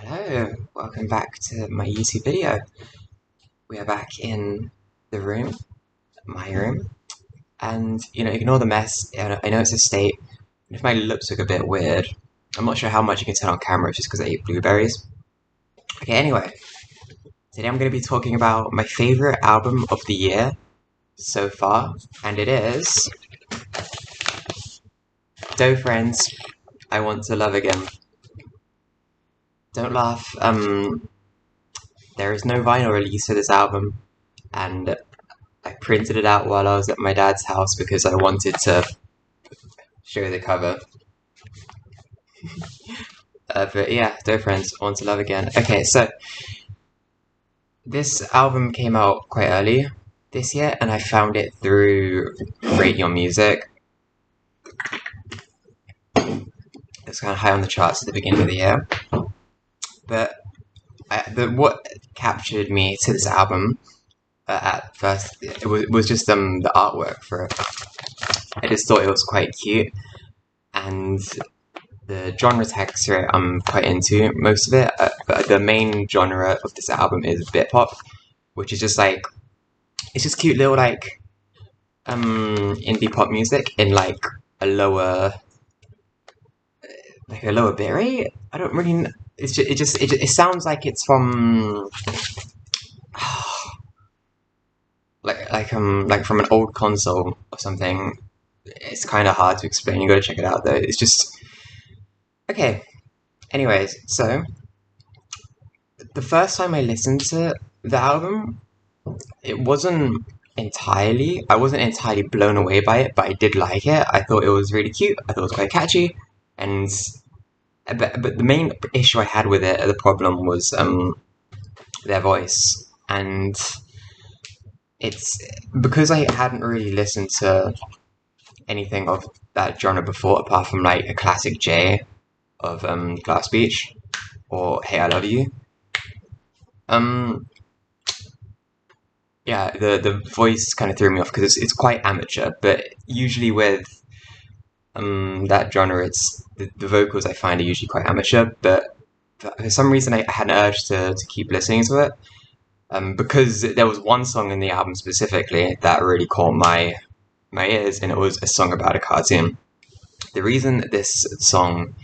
Hello, welcome back to my YouTube video. We are back in the room, my room, and ignore the mess. I know it's a state. If my lips look a bit weird, I'm not sure how much you can tell on camera, just because I ate blueberries. Okay, anyway, today I'm going to be talking about my favorite album of the year so far, and it is Doe Friends, I Want to Love Again. Don't laugh, there is no vinyl release for this album, and I printed it out while I was at my dad's house because I wanted to show the cover. But yeah, Doe Friends, I Want to Love Again. Okay, so this album came out quite early this year, and I found it through Radio Music. It's kind of high on the charts at the beginning of the year. But what captured me to this album at first, it was just the artwork for it. I just thought it was quite cute, and the genre texture I'm quite into most of it, but the main genre of this album is Britpop, which is just like, it's just cute little like indie pop music in like a lower bit rate. I don't really. It sounds like it's from like from an old console or something. It's kind of hard to explain. You got to check it out though. It's just okay. Anyways, so the first time I listened to the album, I wasn't entirely blown away by it, but I did like it. I thought it was really cute. I thought it was quite catchy, and but the main issue I had with it, the problem was their voice, and it's because I hadn't really listened to anything of that genre before, apart from like a classic J of Glass Beach or Hey I Love You. Yeah, the voice kind of threw me off because it's quite amateur, but usually with that genre, it's the vocals I find are usually quite amateur, but for some reason I had an urge to keep listening to it, because there was one song in the album specifically that really caught my ears, and it was a song about a cartoon. The reason that this song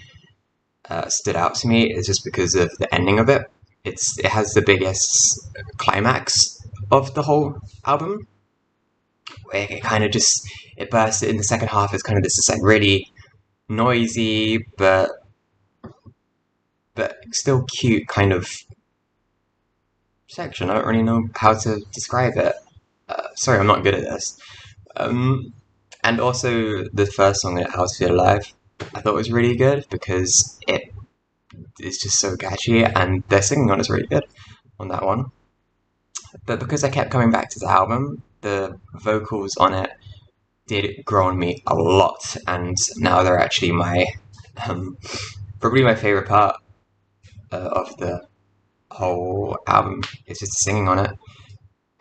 stood out to me is just because of the ending of it. It has the biggest climax of the whole album, where it kind of just it bursts in the second half. It's kind of this like really noisy but still cute kind of section. I don't really know how to describe it. Sorry, I'm not good at this. And also the first song, How to Feel Alive, I thought was really good because it is just so catchy, and their singing on is really good on that one. But because I kept coming back to the album, the vocals on it did grow on me a lot, and now they're actually my probably my favorite part of the whole album. It's just the singing on it.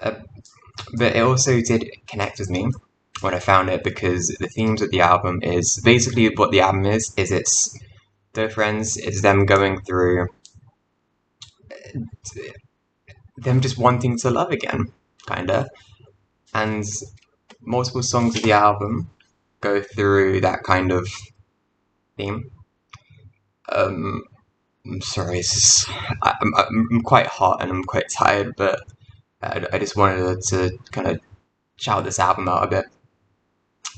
But it also did connect with me when I found it, because the themes of the album is basically what the album is it's their friends, it's them going through them just wanting to love again, kinda. And multiple songs of the album go through that kind of theme. I'm sorry, I'm quite hot and I'm quite tired, but I just wanted to kind of shout this album out a bit.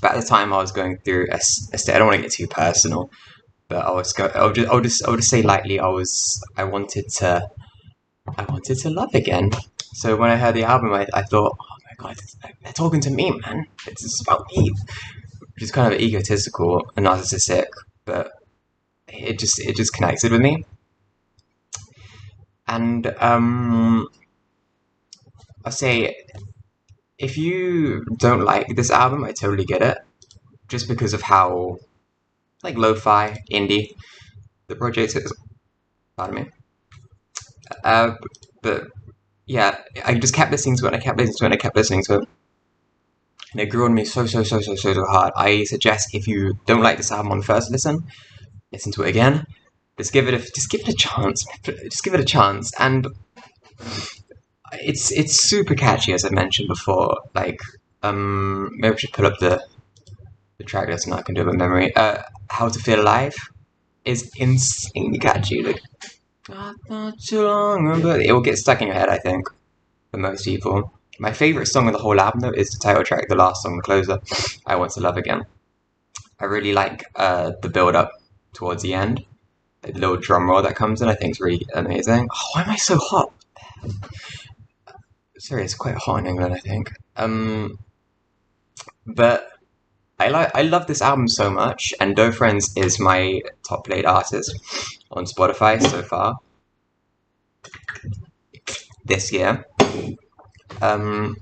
But at the time, I was going through a state. I don't want to get too personal, but I'll just say lightly. I wanted to love again. So when I heard the album, I thought, oh my god, they're talking to me, man. It's just about me, which is kind of egotistical and narcissistic, but it just connected with me. And I'll say, if you don't like this album, I totally get it, just because of how like lo-fi indie the project is. Pardon me. But yeah, I just kept listening to it, and I kept listening to it, and I kept listening to it. And it grew on me so hard. I suggest, if you don't like this album on first listen to it again. just give it a chance. Just give it a chance, and it's super catchy, as I mentioned before. Like, maybe we should pull up the track list, and I can do it by memory. How to Feel Alive is insanely catchy. Like, not too long, but it will get stuck in your head, I think, for most people. My favorite song of the whole album, though, is the title track, the last song, the closer, I Want to Love Again. I really like the build up towards the end. The little drum roll that comes in, I think, is really amazing. Oh, why am I so hot? Sorry, it's quite hot in England, I think. But I love this album so much, and Doe Friends is my top played artist on Spotify so far this year. And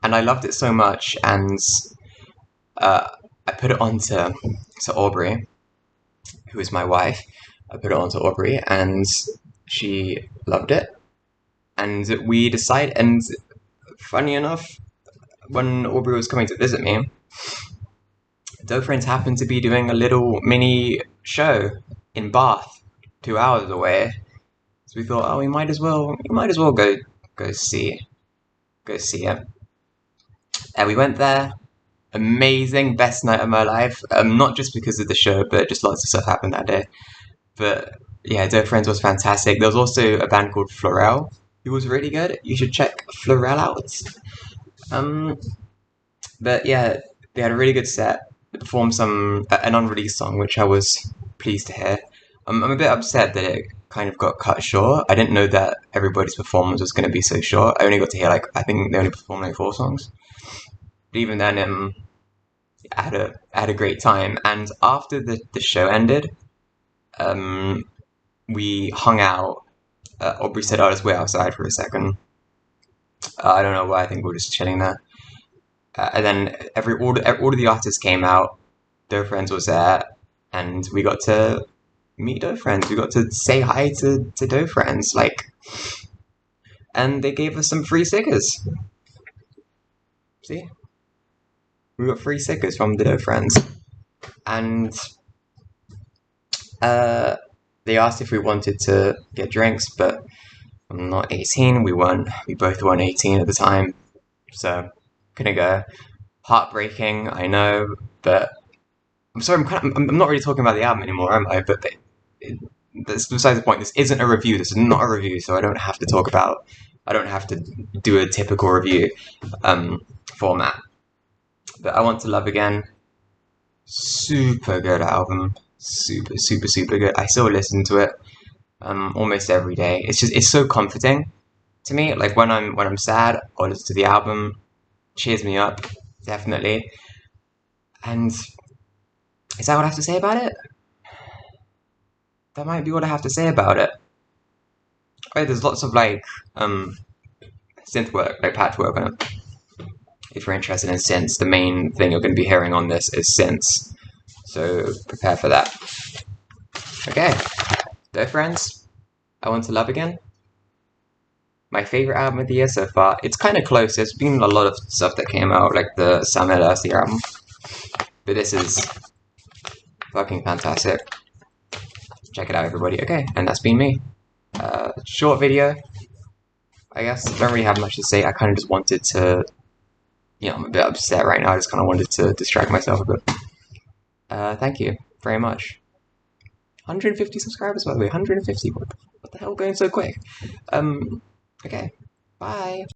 I loved it so much, and I put it on to Aubrey, who is my wife. I put it on to Aubrey, and she loved it. And we decided, and funny enough, when Aubrey was coming to visit me, Doe Friends happened to be doing a little mini show in Bath, 2 hours away. So we thought, oh, we might as well go see it. And we went there. Amazing, best night of my life. Not just because of the show, but just lots of stuff happened that day. But yeah, Doe Friends was fantastic. There was also a band called Florel, who was really good. You should check Florel out. But yeah, they had a really good set. They performed an unreleased song, which I was pleased to hear. I'm a bit upset that it kind of got cut short. I didn't know that everybody's performance was going to be so short. I only got to hear I think they only performed 4 songs. But even then, I had a great time. And after the show ended, we hung out. Aubrey said, "Oh, let's wait outside for a second." I don't know why. I think we were just chilling there. And then all of the artists came out. Doe Friends was there, and we got to meet Doe Friends. We got to say hi to Doe Friends, and they gave us some free stickers. See, we got free stickers from the Doe Friends, and they asked if we wanted to get drinks, but I'm not 18. We both weren't 18 at the time, so couldn't go. Heartbreaking, I know, but I'm sorry. I'm not really talking about the album anymore, am I? But that's besides the point. This isn't a review. This is not a review, so I don't have to do a typical review format. But I Want to Love Again. Super good album. Super, super, super good. I still listen to it almost every day. It's so comforting to me. Like when I'm sad, I'll listen to the album. Cheers me up, definitely. And is that what I have to say about it? That might be what I have to say about it. Oh, there's lots of synth work, patchwork on it. If you're interested in synths, the main thing you're going to be hearing on this is synths. So prepare for that. Okay, Doe Friends, I Want to Love Again. My favorite album of the year so far. It's kind of close. There's been a lot of stuff that came out, like the Sam Elasty album. But this is fucking fantastic. Check it out, everybody. Okay, and that's been me. Short video, I guess. Don't really have much to say. I kind of just wanted to, I'm a bit upset right now. I just kind of wanted to distract myself a bit. Thank you very much. 150 subscribers, by the way. 150. What the hell going so quick? Okay, bye.